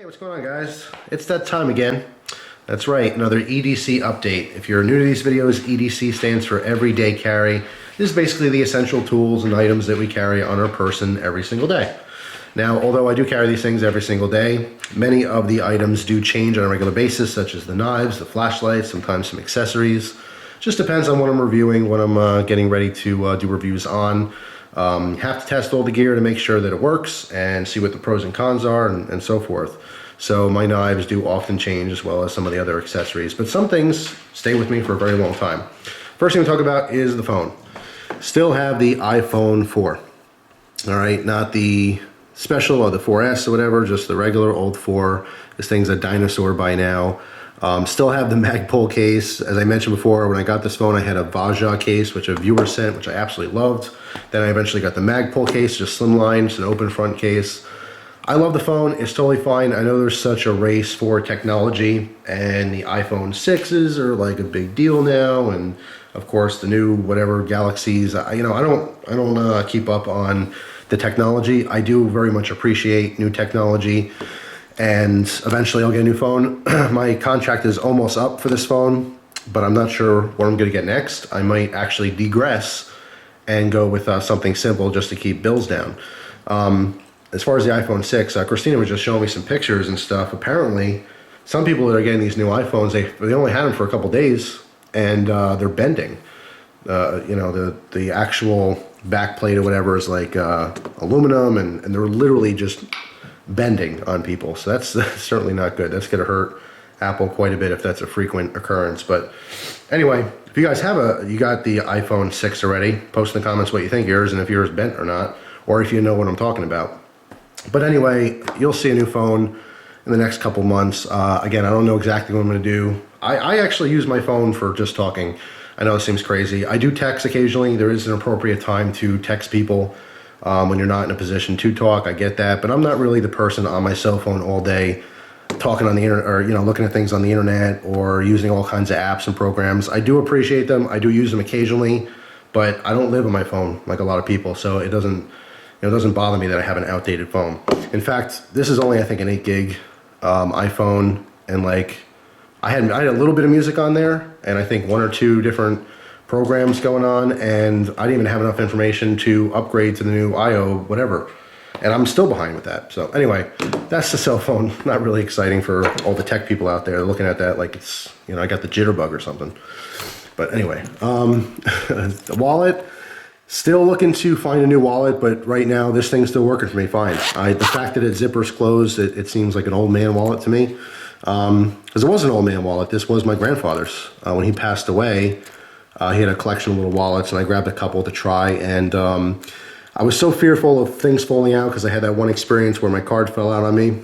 What's going on, guys? It's that time again. That's right, another EDC update. If you're new to these videos, EDC stands for Everyday Carry. This is basically the essential tools and items that we carry on our person every single day. Now, although I do carry these things every single day, many of the items do change on a regular basis, such as the knives, the flashlights, sometimes some accessories. Just depends on what I'm reviewing, what I'm getting ready to do reviews on. Have to test all the gear to make sure that it works and see what the pros and cons are and so forth. So my knives do often change as well as some of the other accessories, but some things stay with me for a very long time. First thing to talk about is the phone. Still have the iPhone 4. All right, not the special or the 4S or whatever, just the regular old 4. This thing's a dinosaur by now. Still have the Magpul case. As I mentioned before, when I got this phone, I had a Vaja case, which a viewer sent, which I absolutely loved. Then I eventually got the Magpul case, just slimline, just an open front case. I love the phone. It's totally fine. I know there's such a race for technology, and the iPhone 6s are like a big deal now, and of course the new whatever Galaxies. I don't keep up on the technology. I do very much appreciate new technology, and eventually I'll get a new phone. My contract is almost up for this phone, but I'm not sure what I'm going to get next. I might actually digress and go with something simple just to keep bills down. As far as the iPhone 6, Christina was just showing me some pictures and stuff. Apparently, some people that are getting these new iPhones, they only had them for a couple days, and they're bending. The actual back plate or whatever is like aluminum, and they're literally just bending on people. So that's certainly not good. That's going to hurt Apple quite a bit if that's a frequent occurrence. But anyway, if you guys you got the iPhone 6 already, post in the comments what you think yours and if yours bent or not, or if you know what I'm talking about. But anyway, you'll see a new phone in the next couple months. Again, I don't know exactly what I'm going to do. I actually use my phone for just talking. I know it seems crazy. I do text occasionally. There is an appropriate time to text people when you're not in a position to talk. I get that, but I'm not really the person on my cell phone all day talking on the internet, or looking at things on the internet, or using all kinds of apps and programs. I do appreciate them. I do use them occasionally, but I don't live on my phone like a lot of people, so it doesn't bother me that I have an outdated phone. In fact, this is only, I think, an 8 gig iPhone, and I had a little bit of music on there, and I think 1 or 2 different programs going on, and I didn't even have enough information to upgrade to the new IO whatever, and I'm still behind with that. So anyway, that's the cell phone. Not really exciting for all the tech people out there looking at that like it's, I got the jitterbug or something. But anyway, the wallet. Still looking to find a new wallet, but right now this thing's still working for me fine. The fact that its zipper's closed, it seems like an old man wallet to me. Because it was an old man wallet. This was my grandfather's. When he passed away, he had a collection of little wallets, and I grabbed a couple to try. And I was so fearful of things falling out because I had that one experience where my card fell out on me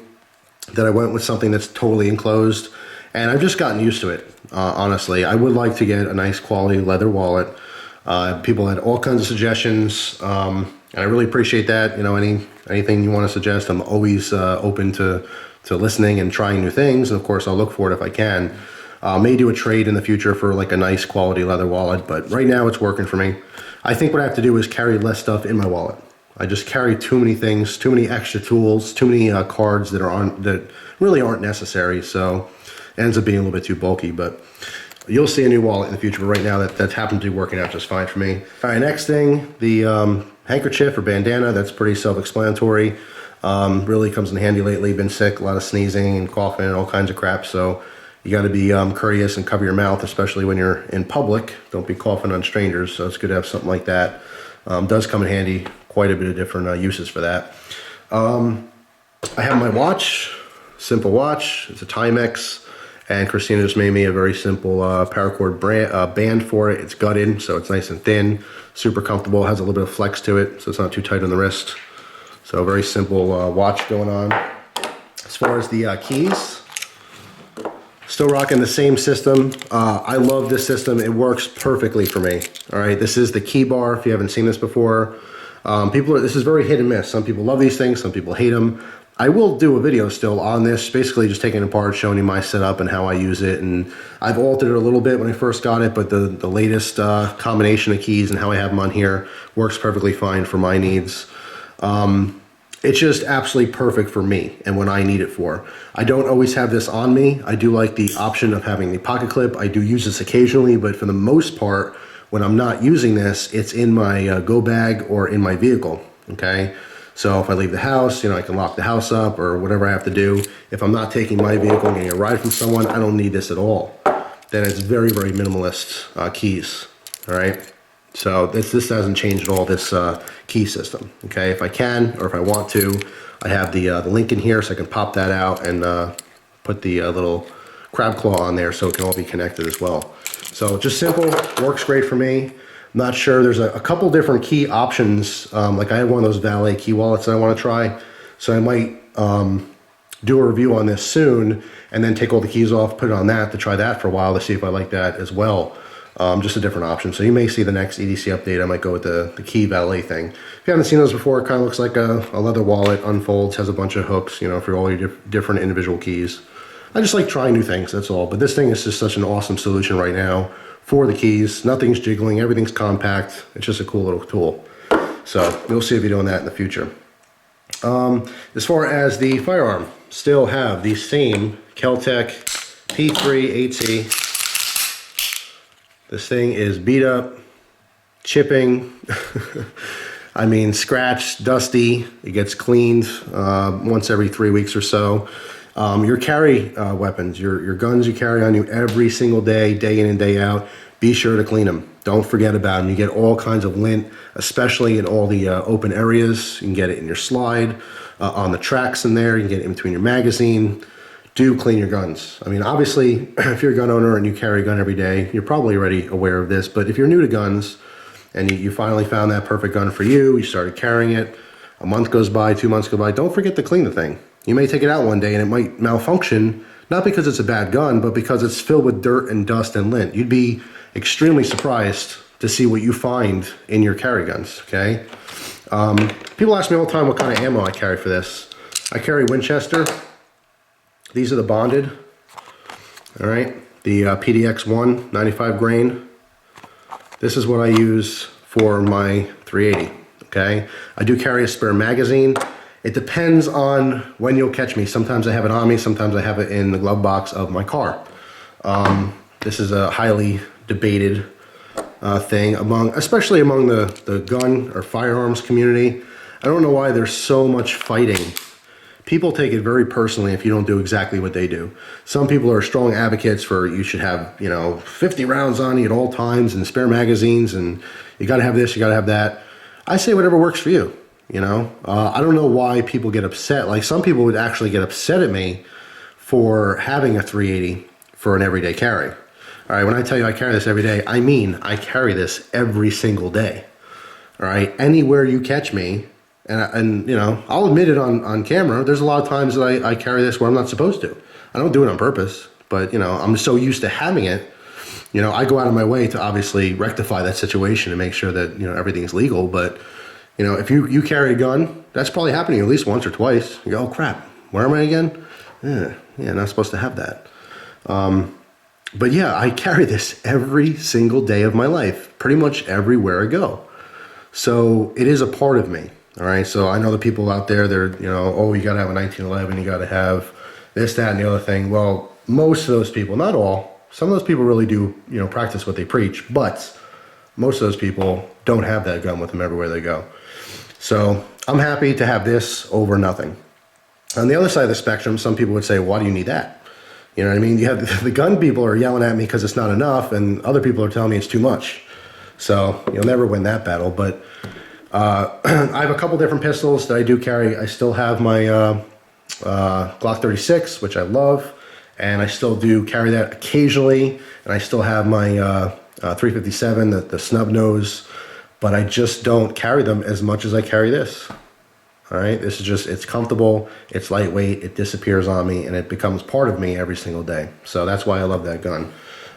that I went with something that's totally enclosed. And I've just gotten used to it, honestly. I would like to get a nice quality leather wallet. People had all kinds of suggestions, and I really appreciate that. Anything you want to suggest, I'm always open to listening and trying new things. And of course, I'll look for it if I can. May do a trade in the future for like a nice quality leather wallet, but right now it's working for me. I think what I have to do is carry less stuff in my wallet. I just carry too many things, too many extra tools, too many cards that really aren't necessary. So it ends up being a little bit too bulky, but you'll see a new wallet in the future, but right now that's happened to be working out just fine for me. All right, next thing, the handkerchief or bandana. That's pretty self-explanatory. Really comes in handy lately. Been sick, a lot of sneezing and coughing and all kinds of crap, so you got to be courteous and cover your mouth, especially when you're in public. Don't be coughing on strangers, so it's good to have something like that. Does come in handy. Quite a bit of different uses for that. I have my watch, simple watch. It's a Timex. And Christina just made me a very simple paracord band for it. It's gutted, so it's nice and thin, super comfortable, has a little bit of flex to it, so it's not too tight on the wrist. So very simple watch going on. As far as the keys, still rocking the same system. I love this system. It works perfectly for me. All right, this is the key bar, if you haven't seen this before. This is very hit and miss. Some people love these things, some people hate them. I will do a video still on this, basically just taking it apart, showing you my setup and how I use it. And I've altered it a little bit when I first got it, but the latest combination of keys and how I have them on here works perfectly fine for my needs. It's just absolutely perfect for me and what I need it for. I don't always have this on me. I do like the option of having the pocket clip. I do use this occasionally, but for the most part, when I'm not using this, it's in my go bag or in my vehicle, okay? So if I leave the house, I can lock the house up or whatever I have to do. If I'm not taking my vehicle and getting a ride from someone, I don't need this at all. Then it's very, very minimalist keys, all right? So this doesn't change at all, this key system, okay? If I can, or if I want to, I have the link in here so I can pop that out and put the little crab claw on there so it can all be connected as well. So just simple, works great for me. I'm not sure, there's a couple different key options. Like I have one of those valet key wallets that I want to try. So I might do a review on this soon and then take all the keys off, put it on that to try that for a while to see if I like that as well. Just a different option. So you may see the next EDC update, I might go with the key valet thing. If you haven't seen those before, it kind of looks like a leather wallet, unfolds, has a bunch of hooks, for all your different individual keys. I just like trying new things, that's all. But this thing is just such an awesome solution right now for the keys. Nothing's jiggling, everything's compact. It's just a cool little tool. So you'll see me doing that in the future. As far as the firearm, still have the same Kel-Tec P3 8C. This thing is beat up, chipping, I mean scratched, dusty. It gets cleaned once every 3 weeks or so. Your carry weapons, your guns you carry on you every single day, day in and day out, be sure to clean them. Don't forget about them. You get all kinds of lint, especially in all the open areas. You can get it in your slide, on the tracks in there. You can get it in between your magazine. Do clean your guns. I mean, obviously, if you're a gun owner and you carry a gun every day, you're probably already aware of this. But if you're new to guns and you finally found that perfect gun for you, you started carrying it, a month goes by, 2 months go by, don't forget to clean the thing. You may take it out one day and it might malfunction, not because it's a bad gun, but because it's filled with dirt and dust and lint. You'd be extremely surprised to see what you find in your carry guns, okay? People ask me all the time what kind of ammo I carry for this. I carry Winchester. These are the bonded, all right? The PDX-1 95 grain. This is what I use for my 380, okay? I do carry a spare magazine. It depends on when you'll catch me. Sometimes I have it on me, sometimes I have it in the glove box of my car. This is a highly debated thing, especially among the gun or firearms community. I don't know why there's so much fighting. People take it very personally if you don't do exactly what they do. Some people are strong advocates for you should have, 50 rounds on you at all times and spare magazines and you gotta have this, you gotta have that. I say whatever works for you, I don't know why people get upset. Like some people would actually get upset at me for having a 380 for an everyday carry. All right, when I tell you I carry this every day, I mean I carry this every single day. All right, anywhere you catch me, and I'll admit it on camera, there's a lot of times that I carry this where I'm not supposed to. I don't do it on purpose, but I'm so used to having it, I go out of my way to obviously rectify that situation and make sure that, everything's legal. But, if you carry a gun, that's probably happening at least once or twice. You go, oh crap, where am I again? Yeah, not supposed to have that. But yeah, I carry this every single day of my life, pretty much everywhere I go. So it is a part of me. All right, so I know the people out there, they're, oh, you gotta have a 1911, you gotta have this, that, and the other thing. Well, most of those people, not all, some of those people really do, practice what they preach, but most of those people don't have that gun with them everywhere they go. So I'm happy to have this over nothing. On the other side of the spectrum, some people would say, why do you need that? You know what I mean? You have the gun people are yelling at me because it's not enough, and other people are telling me it's too much. So you'll never win that battle, but I have a couple different pistols that I do carry. I still have my Glock 36, which I love, and I still do carry that occasionally, and I still have my 357, the snub nose, but I just don't carry them as much as I carry this. All right, this is just, it's comfortable, it's lightweight, it disappears on me, and it becomes part of me every single day. So that's why I love that gun.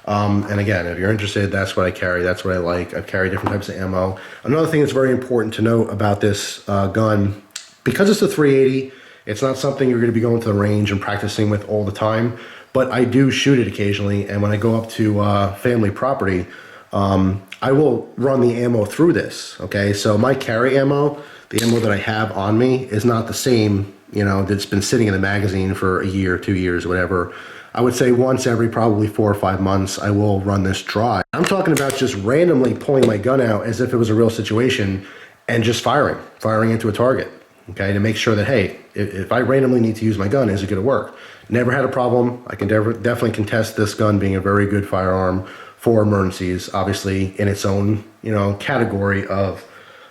And again, if you're interested, that's what I carry. That's what I like. I carry different types of ammo. Another thing that's very important to note about this gun, because it's a 380, it's not something you're going to be going to the range and practicing with all the time, but I do shoot it occasionally. And when I go up to family property, I will run the ammo through this. Okay, so my carry ammo, the ammo that I have on me is not the same, you know, that's been sitting in the magazine for a year, 2 years, whatever. I would say once every probably 4 or 5 months, I will run this dry. I'm talking about just randomly pulling my gun out as if it was a real situation and just firing into a target, okay, to make sure that, hey, if I randomly need to use my gun, is it going to work? Never had a problem. I can definitely contest this gun being a very good firearm for emergencies, obviously in its own, you know, category of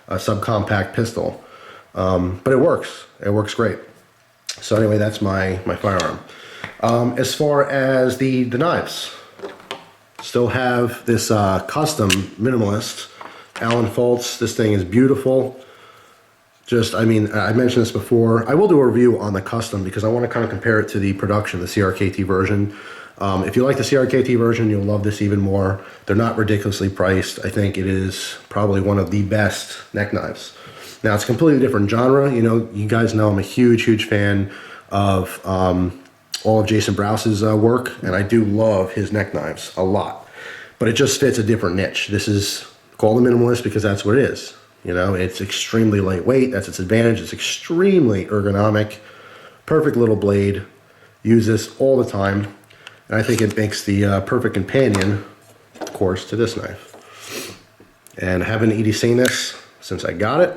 a subcompact pistol. But it works. It works great. So anyway, that's my firearm. As far as the knives, still have this custom minimalist Allen Fultz. This thing is beautiful. Just, I mean, I mentioned this before. I will do a review on the custom because I want to kind of compare it to the production, the CRKT version. If you like the CRKT version, you'll love this even more. They're not ridiculously priced. I think it is probably one of the best neck knives. Now, it's a completely different genre. You know, you guys know I'm a huge, huge fan of all of Jason Browse's work, and I do love his neck knives a lot. But it just fits a different niche. This is called a minimalist because that's what it is. You know, it's extremely lightweight. That's its advantage. It's extremely ergonomic. Perfect little blade. Use this all the time. And I think it makes the perfect companion, of course, to this knife. And I haven't EDC'd this since I got it.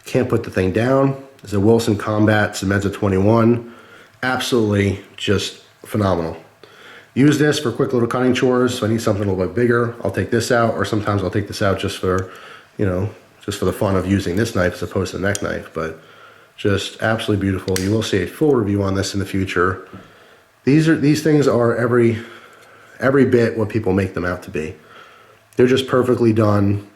Can't put the thing down. It's a Wilson Combat Symenza 21. Absolutely just phenomenal. Use this for quick little cutting chores. So I need something a little bit bigger, I'll take this out, or sometimes I'll take this out just for, you know, just for the fun of using this knife as opposed to the neck knife. But just absolutely beautiful. You will see a full review on this in the future. These things are every bit what people make them out to be. They're just perfectly done,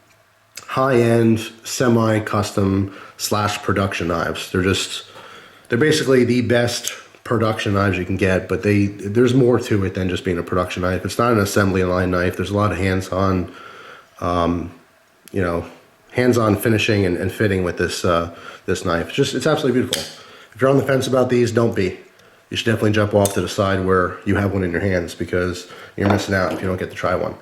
high-end, semi-custom / production knives. They're basically the best production knives you can get, but there's more to it than just being a production knife. It's not an assembly line knife. There's a lot of hands-on, you know, hands-on finishing and fitting with this knife. It's absolutely beautiful. If you're on the fence about these, don't be. You should definitely jump off to the side where you have one in your hands because you're missing out if you don't get to try one.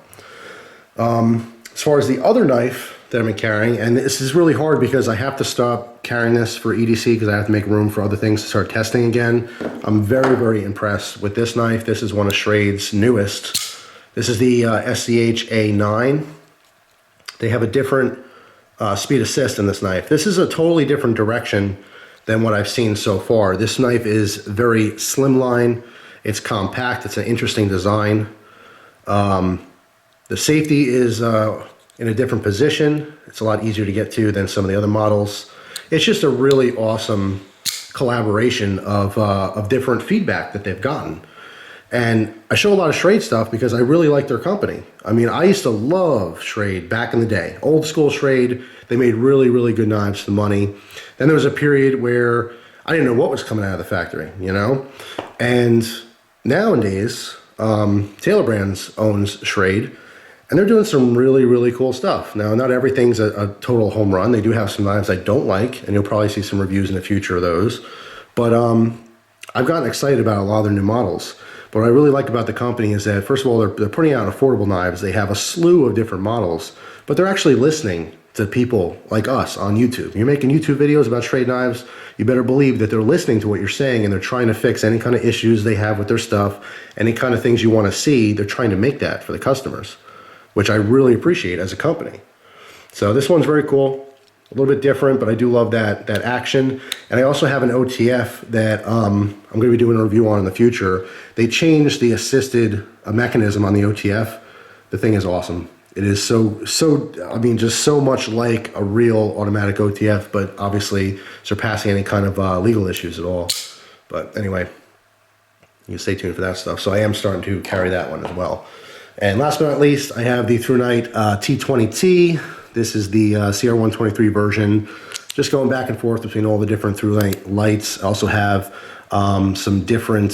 As far as the other knife that I'm carrying, and this is really hard because I have to stop carrying this for EDC because I have to make room for other things to start testing again. I'm very, very impressed with this knife. This is one of Schrade's newest. This is the SCH A9. They have a different speed assist in this knife. This is a totally different direction than what I've seen so far. This knife is very slimline. It's compact. It's an interesting design. The safety is in a different position. It's a lot easier to get to than some of the other models. It's just a really awesome collaboration of different feedback that they've gotten. And I show a lot of Schrade stuff because I really like their company. I mean, I used to love Schrade back in the day. Old school Schrade. They made really, really good knives for the money. Then there was a period where I didn't know what was coming out of the factory, you know? And nowadays, Taylor Brands owns Schrade, and they're doing some really, really cool stuff. Now, not everything's a total home run. They do have some knives I don't like, and you'll probably see some reviews in the future of those. But I've gotten excited about a lot of their new models. But what I really like about the company is that, first of all, they're putting out affordable knives. They have a slew of different models, but they're actually listening to people like us on YouTube. You're making YouTube videos about Schrade knives, you better believe that they're listening to what you're saying and they're trying to fix any kind of issues they have with their stuff, any kind of things you want to see. They're trying to make that for the customers, which I really appreciate as a company. So this one's very cool, a little bit different, but I do love that action. And I also have an OTF that I'm going to be doing a review on in the future. They changed the assisted mechanism on the OTF. The thing is awesome. It is I mean, just so much like a real automatic OTF, but obviously surpassing any kind of legal issues at all. But anyway, you can stay tuned for that stuff. So I am starting to carry that one as well. And last but not least, I have the ThruNite T20T. This is the CR123 version. Just going back and forth between all the different ThruNite lights. I also have some different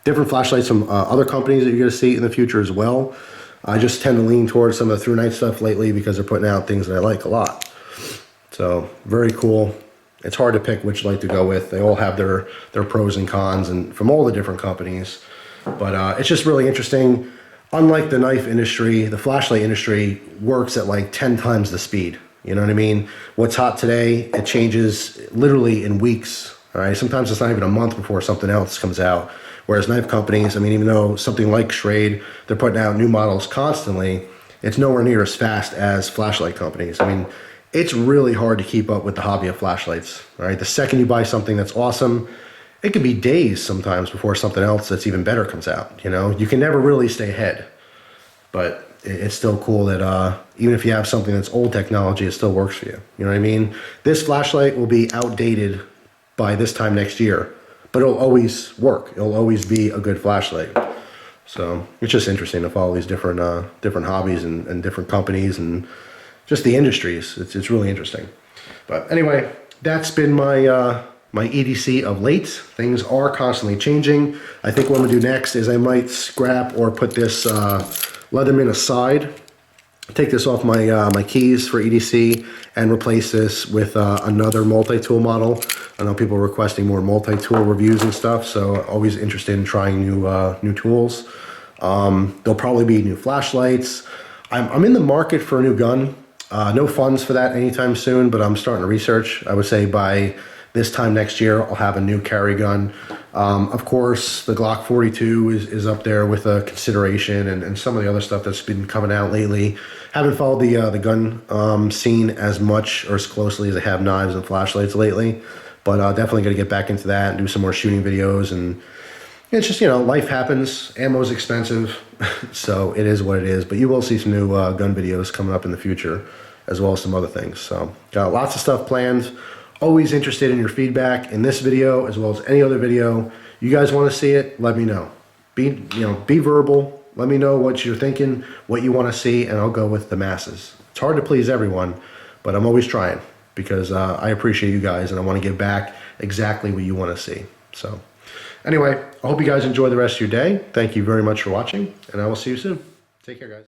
flashlights from other companies that you're going to see in the future as well. I just tend to lean towards some of the ThruNite stuff lately because they're putting out things that I like a lot. So very cool. It's hard to pick which light to go with. They all have their pros and cons and from all the different companies. But it's just really interesting. Unlike the knife industry, the flashlight industry works at like 10 times the speed. You know what I mean? What's hot today, it changes literally in weeks. All right, sometimes it's not even a month before something else comes out. Whereas knife companies, I mean, even though something like Schrade, they're putting out new models constantly, it's nowhere near as fast as flashlight companies. I mean, it's really hard to keep up with the hobby of flashlights. All right, the second you buy something that's awesome, it could be days sometimes before something else that's even better comes out. You know, you can never really stay ahead. But it's still cool that even if you have something that's old technology, it still works for you. You know what I mean? This flashlight will be outdated by this time next year, but it'll always work. It'll always be a good flashlight. So it's just interesting to follow these different hobbies and different companies and just the industries. It's really interesting. But anyway, that's been my my EDC of late. Things are constantly changing. I think what I'm gonna do next is I might scrap or put this Leatherman aside, take this off my my keys for EDC and replace this with another multi-tool model. I know people are requesting more multi-tool reviews and stuff, so always interested in trying new tools. There'll probably be new flashlights. I'm in the market for a new gun. No funds for that anytime soon, but I'm starting to research. I would say by this time next year, I'll have a new carry gun. Of course, the Glock 42 is up there with a consideration, and some of the other stuff that's been coming out lately. Haven't followed the gun scene as much or as closely as I have knives and flashlights lately, but definitely going to get back into that and do some more shooting videos. And it's just, you know, life happens. Ammo's expensive, so it is what it is. But you will see some new gun videos coming up in the future, as well as some other things. So got lots of stuff planned. Always interested in your feedback in this video as well as any other video. You guys want to see it, let me know. Be verbal. Let me know what you're thinking, what you want to see, and I'll go with the masses. It's hard to please everyone, but I'm always trying because I appreciate you guys and I want to give back exactly what you want to see. So anyway, I hope you guys enjoy the rest of your day. Thank you very much for watching, and I will see you soon. Take care, guys.